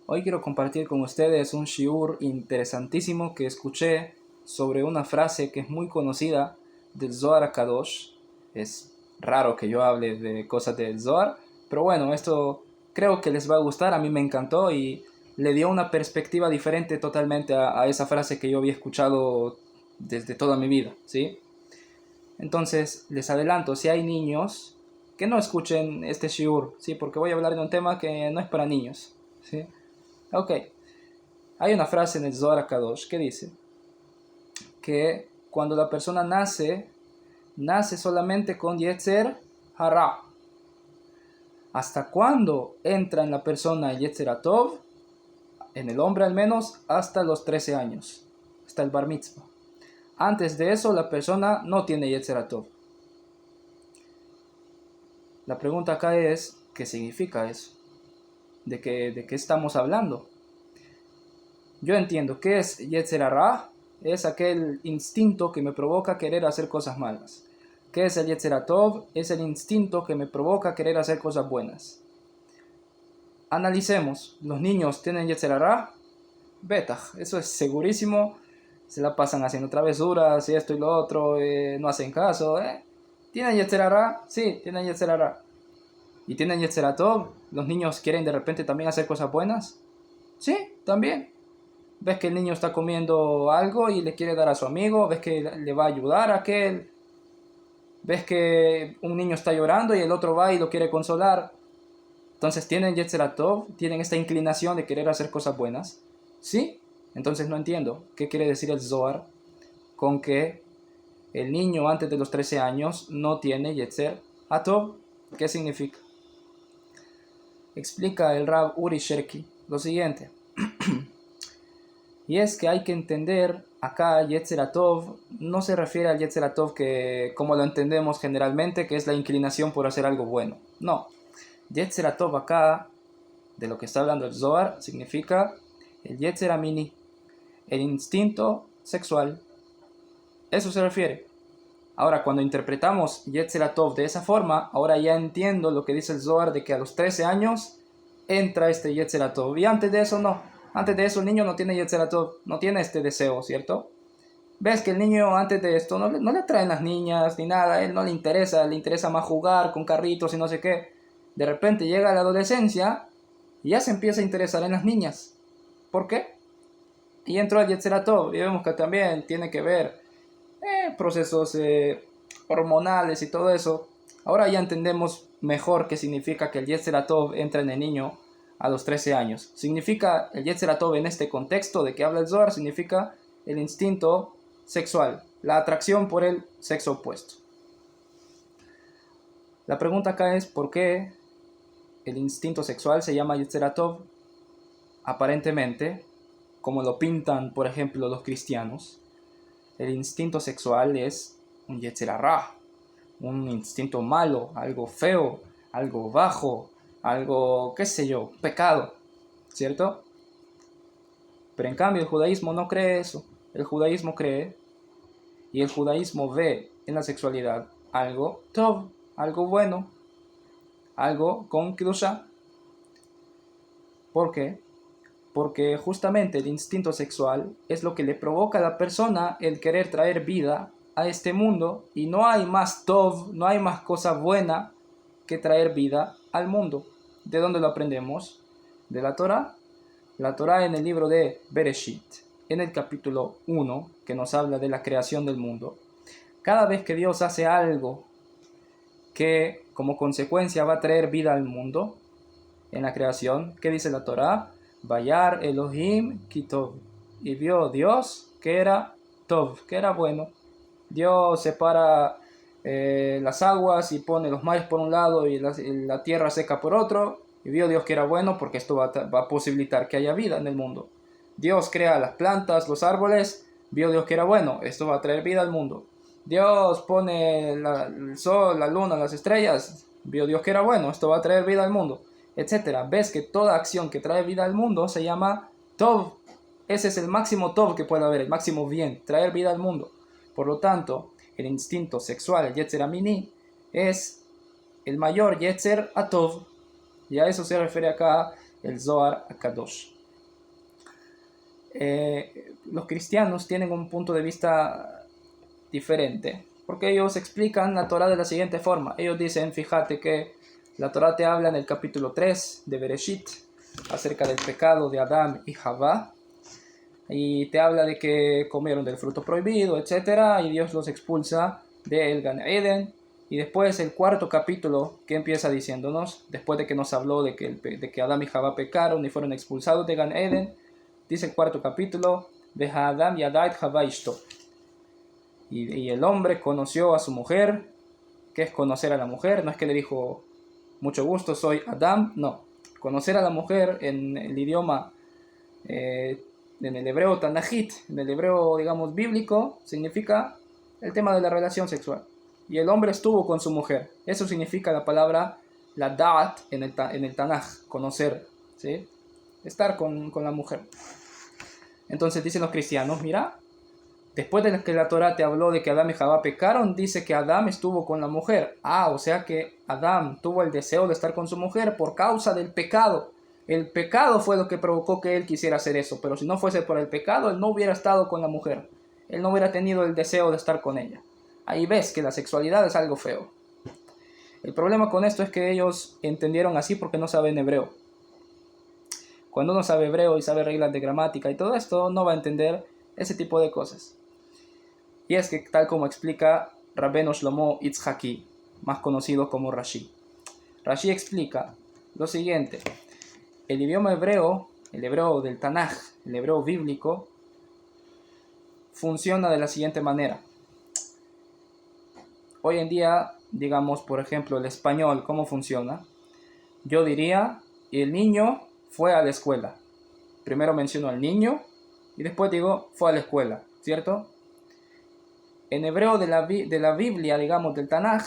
Hoy quiero compartir con ustedes un shiur interesantísimo que escuché sobre una frase que es muy conocida del Zohar HaKadosh. Es raro que yo hable de cosas del Zohar, pero bueno, esto creo que les va a gustar, a mí me encantó y le dio una perspectiva diferente totalmente a esa frase que yo había escuchado desde toda mi vida, ¿sí? Entonces, les adelanto, si hay niños, que no escuchen este shiur, ¿sí? Porque voy a hablar de un tema que no es para niños, ¿sí? Ok, hay una frase en el Zohar HaKadosh que dice que cuando la persona nace solamente con Yetzer Hara. ¿Hasta cuándo entra en la persona Yetzer Hatov? En el hombre al menos hasta los 13 años, hasta el Bar Mitzvah. Antes de eso la persona no tiene Yetzer Hatov. La pregunta acá es, ¿qué significa eso? ¿De qué estamos hablando? Yo entiendo que es Yetzer Hara, es aquel instinto que me provoca querer hacer cosas malas. ¿Qué es el Yetzer Hatov? Es el instinto que me provoca querer hacer cosas buenas. Analicemos, ¿los niños tienen Yetzer Hara? Betaj, eso es segurísimo. Se la pasan haciendo travesuras y esto y lo otro, no hacen caso. ¿Tienen Yetzer Hara? Sí, tienen Yetzer Hara. ¿Y tienen Yetzer Hatov? ¿Los niños quieren de repente también hacer cosas buenas? Sí, también. Ves que el niño está comiendo algo y le quiere dar a su amigo, ves que le va a ayudar a aquel, ves que un niño está llorando y el otro va y lo quiere consolar. Entonces tienen Yetzer Hatov, tienen esta inclinación de querer hacer cosas buenas. ¿Sí? Entonces no entiendo qué quiere decir el Zohar con que el niño antes de los 13 años no tiene Yetzer Hatov. ¿Qué significa? Explica el Rab Uri Sherki lo siguiente. Y es que hay que entender, acá Yetzer Hatov no se refiere al Yetzer Hatov que como lo entendemos generalmente, que es la inclinación por hacer algo bueno. No, Yetzer Hatov acá, de lo que está hablando el Zohar, significa el Yetzer Amini, el instinto sexual. Eso se refiere. Ahora, cuando interpretamos Yetzer Hatov de esa forma, ahora ya entiendo lo que dice el Zohar de que a los 13 años entra este Yetzer Hatov. Y antes de eso no. Antes de eso el niño no tiene Yetzer Hatov, no tiene este deseo, ¿cierto? Ves que el niño antes de esto no le atraen las niñas ni nada, a él no le interesa más jugar con carritos y no sé qué. De repente llega la adolescencia y ya se empieza a interesar en las niñas. ¿Por qué? Y entró el Yetzer Hatov y vemos que también tiene que ver procesos hormonales y todo eso. Ahora ya entendemos mejor qué significa que el Yetzer Hatov entra en el niño a los 13 años. Significa el Yetzer Hatov en este contexto de que habla el Zohar, significa el instinto sexual, la atracción por el sexo opuesto. La pregunta acá es ¿por qué el instinto sexual se llama Yetzer Hatov? Aparentemente, como lo pintan por ejemplo los cristianos, el instinto sexual es un Yetzer Hara, un instinto malo, algo feo, algo bajo, algo, qué sé yo, pecado, ¿cierto? Pero en cambio el judaísmo no cree eso. El judaísmo cree y el judaísmo ve en la sexualidad algo tov, algo bueno, algo con kedusha. ¿Por qué? Porque justamente el instinto sexual es lo que le provoca a la persona el querer traer vida a este mundo y no hay más tov, no hay más cosa buena que traer vida al mundo. ¿De dónde lo aprendemos? De la Torá. La Torá en el libro de Bereshit, en el capítulo 1, que nos habla de la creación del mundo. Cada vez que Dios hace algo que como consecuencia va a traer vida al mundo, en la creación, ¿qué dice la Torá? Vayar Elohim Kitov. Y vio Dios que era Tov, que era bueno. Dios separa las aguas y pone los mares por un lado y la tierra seca por otro. Y vio Dios que era bueno porque esto va a posibilitar que haya vida en el mundo. Dios crea las plantas, los árboles. Vio Dios que era bueno, esto va a traer vida al mundo. Dios pone el sol, la luna, las estrellas. Vio Dios que era bueno, esto va a traer vida al mundo, etcétera. Ves que toda acción que trae vida al mundo se llama Tov. Ese es el máximo Tov que puede haber, el máximo bien, traer vida al mundo. Por lo tanto, el instinto sexual, el Yetzer Amini, es el mayor Yetzer Atov. Y a eso se refiere acá el Zohar HaKadosh. los cristianos tienen un punto de vista diferente, porque ellos explican la Torah de la siguiente forma. Ellos dicen, fíjate que la Torah te habla en el capítulo 3 de Bereshit acerca del pecado de Adán y Javá, y te habla de que comieron del fruto prohibido, etc., y Dios los expulsa del Gan Eden. Y después el cuarto capítulo, que empieza diciéndonos, después de que nos habló de que Adán y Javá pecaron y fueron expulsados de Gan Eden, dice el cuarto capítulo, de Adam y Adait Javá Ishto. Y el hombre conoció a su mujer. ¿Qué es conocer a la mujer? No es que le dijo, mucho gusto, soy Adam. No, conocer a la mujer en el idioma, en el hebreo tanajit, en el hebreo, digamos, bíblico, significa el tema de la relación sexual. Y el hombre estuvo con su mujer. Eso significa la palabra, la da'at, en el Tanaj, conocer, ¿sí? Estar con la mujer. Entonces dicen los cristianos, mira, después de que la Torah te habló de que Adán y Javá pecaron, dice que Adán estuvo con la mujer. O sea que Adán tuvo el deseo de estar con su mujer por causa del pecado. El pecado fue lo que provocó que él quisiera hacer eso. Pero si no fuese por el pecado, él no hubiera estado con la mujer. Él no hubiera tenido el deseo de estar con ella. Ahí ves que la sexualidad es algo feo. El problema con esto es que ellos entendieron así porque no saben hebreo. Cuando uno sabe hebreo y sabe reglas de gramática y todo esto, no va a entender ese tipo de cosas. Y es que, tal como explica Rabbeinu Shlomo Yitzhaki, más conocido como Rashi. Rashi explica lo siguiente. El idioma hebreo, el hebreo del Tanaj, el hebreo bíblico, funciona de la siguiente manera. Hoy en día, digamos, por ejemplo, el español, ¿cómo funciona? Yo diría, el niño fue a la escuela. Primero menciono al niño y después digo, fue a la escuela, ¿cierto? En hebreo de la Biblia, digamos, del Tanaj,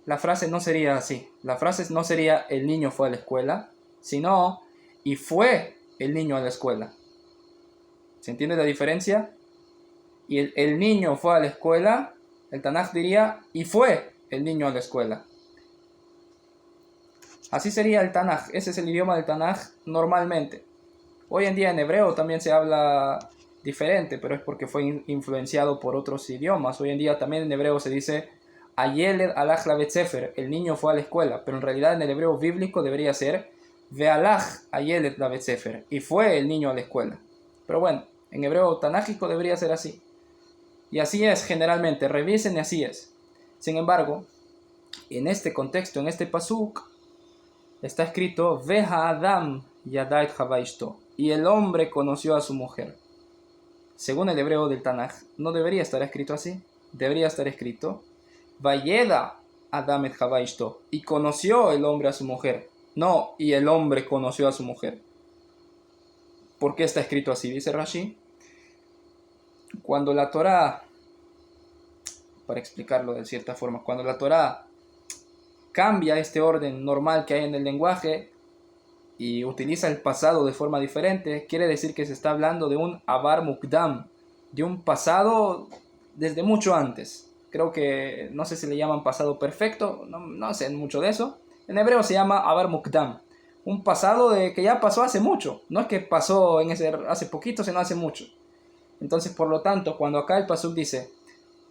la frase no sería así. La frase no sería, el niño fue a la escuela, sino, y fue el niño a la escuela. ¿Se entiende la diferencia? Y el niño fue a la escuela, el Tanaj diría, y fue el niño a la escuela. Así sería el Tanaj. Ese es el idioma del Tanaj normalmente. Hoy en día en hebreo también se habla diferente, pero es porque fue influenciado por otros idiomas. Hoy en día también en hebreo se dice Ayeled alach la bet sefer, el niño fue a la escuela, pero en realidad en el hebreo bíblico debería ser Vealach Ayeled la bet sefer, y fue el niño a la escuela. Pero bueno, en hebreo tanájico debería ser así. Y así es generalmente, revisen y así es. Sin embargo, en este contexto, en este pasuk, está escrito Veha Adam Yadait Javá Ishto, y el hombre conoció a su mujer. Según el hebreo del Tanaj, no debería estar escrito así. Debería estar escrito Vayeda Adam et Javá Ishto, y conoció el hombre a su mujer. No, y el hombre conoció a su mujer. ¿Por qué está escrito así? Dice Rashi. Cuando la Torah, para explicarlo de cierta forma, cuando la Torah cambia este orden normal que hay en el lenguaje y utiliza el pasado de forma diferente, quiere decir que se está hablando de un Avar Mukdam, de un pasado desde mucho antes. Creo que, no sé si le llaman pasado perfecto, no sé mucho de eso. En hebreo se llama Avar Mukdam, un pasado que ya pasó hace mucho. No es que pasó hace poquito, sino hace mucho. Entonces, por lo tanto, cuando acá el pasuk dice,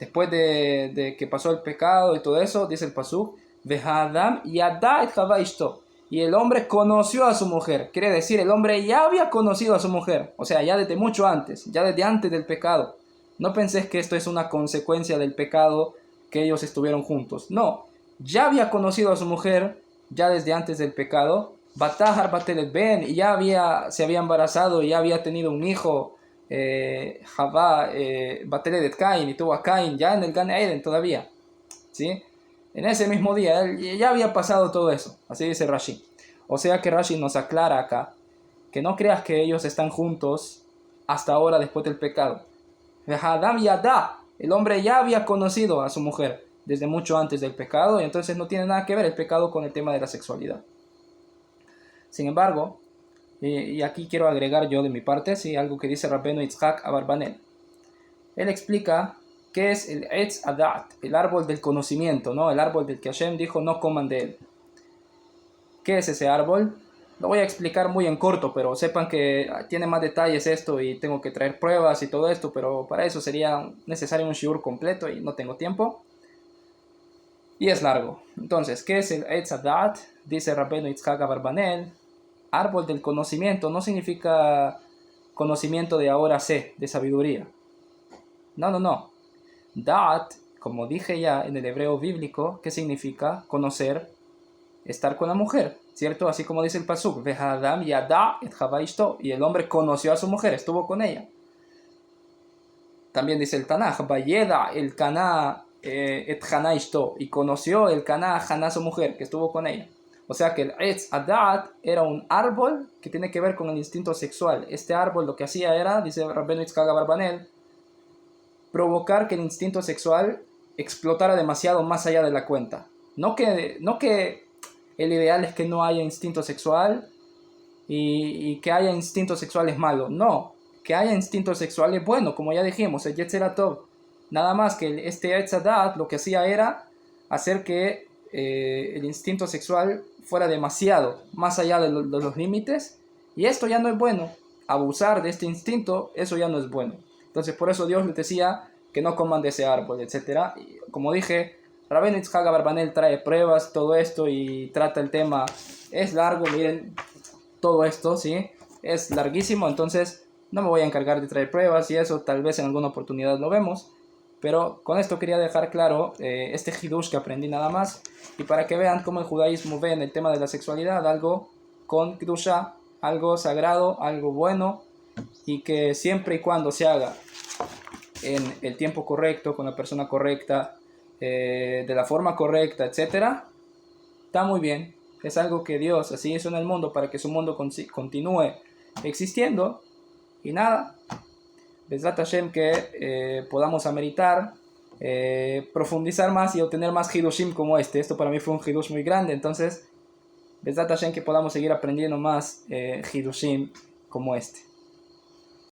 después de que pasó el pecado y todo eso, dice el pasuk, Vehadam yada et Javá ishto, y el hombre conoció a su mujer. Quiere decir, el hombre ya había conocido a su mujer, o sea, ya desde mucho antes, ya desde antes del pecado. No penséis que esto es una consecuencia del pecado que ellos estuvieron juntos. No, ya había conocido a su mujer ya desde antes del pecado. Batahar batelet ben, y se había embarazado y ya había tenido un hijo. Javá batelet Cain, y tuvo a Cain ya en el Gan Eden todavía, ¿sí? En ese mismo día ya había pasado todo eso. Así dice Rashi. O sea que Rashi nos aclara acá que no creas que ellos están juntos hasta ahora después del pecado. Adam Yada, el hombre ya había conocido a su mujer desde mucho antes del pecado, y entonces no tiene nada que ver el pecado con el tema de la sexualidad. Sin embargo, y aquí quiero agregar yo de mi parte, sí, algo que dice Rabbeinu Yitzhak Abarbanel. Él explica qué es el Etz Adat, el árbol del conocimiento, ¿no? El árbol del que Hashem dijo no coman de él. ¿Qué es ese árbol? Lo voy a explicar muy en corto, pero sepan que tiene más detalles esto y tengo que traer pruebas y todo esto, pero para eso sería necesario un shiur completo y no tengo tiempo. Y es largo. Entonces, ¿qué es el Etz Hadat? Dice Rabbeinu Yitzhak Abarbanel, árbol del conocimiento no significa conocimiento de ahora sé, de sabiduría. No, no, no. Dat, como dije ya en el hebreo bíblico, ¿qué significa? Conocer, estar con la mujer, ¿cierto? Así como dice el pasuk, Vehadam yada et Hava ishto, y el hombre conoció a su mujer, estuvo con ella. También dice el Tanaj, Vayeda el Cana et Hana ishto, y conoció el Cana a Hana su mujer, que estuvo con ella. O sea que el Etz Hadat era un árbol que tiene que ver con el instinto sexual. Este árbol lo que hacía era, dice Rabbeinu Yitzhak Abarbanel, provocar que el instinto sexual explotara demasiado más allá de la cuenta. No que el ideal es que no haya instinto sexual y que haya instinto sexual es malo. No, que haya instinto sexual es bueno, como ya dijimos, el Yetzer Tov. Nada más que este Etz Hadat lo que hacía era hacer que el instinto sexual fuera demasiado, más allá de los límites, y esto ya no es bueno. Abusar de este instinto, eso ya no es bueno. Entonces por eso Dios les decía que no coman de ese árbol, etc. Y como dije, Rabbeinu Yitzhak Abarbanel trae pruebas, todo esto, y trata el tema. Es largo, miren, todo esto, ¿sí? Es larguísimo, entonces no me voy a encargar de traer pruebas y eso, tal vez en alguna oportunidad lo vemos. Pero con esto quería dejar claro este hidush que aprendí nada más, y para que vean cómo el judaísmo ve en el tema de la sexualidad algo con kedusha, algo sagrado, algo bueno, y que siempre y cuando se haga en el tiempo correcto, con la persona correcta, de la forma correcta, etcétera, está muy bien. Es algo que Dios así hizo en el mundo para que su mundo continúe existiendo. Y nada, Bezrat Hashem que podamos ameritar, profundizar más y obtener más hidushim como este. Esto para mí fue un hidush muy grande, entonces Bezrat Hashem que podamos seguir aprendiendo más hidushim como este.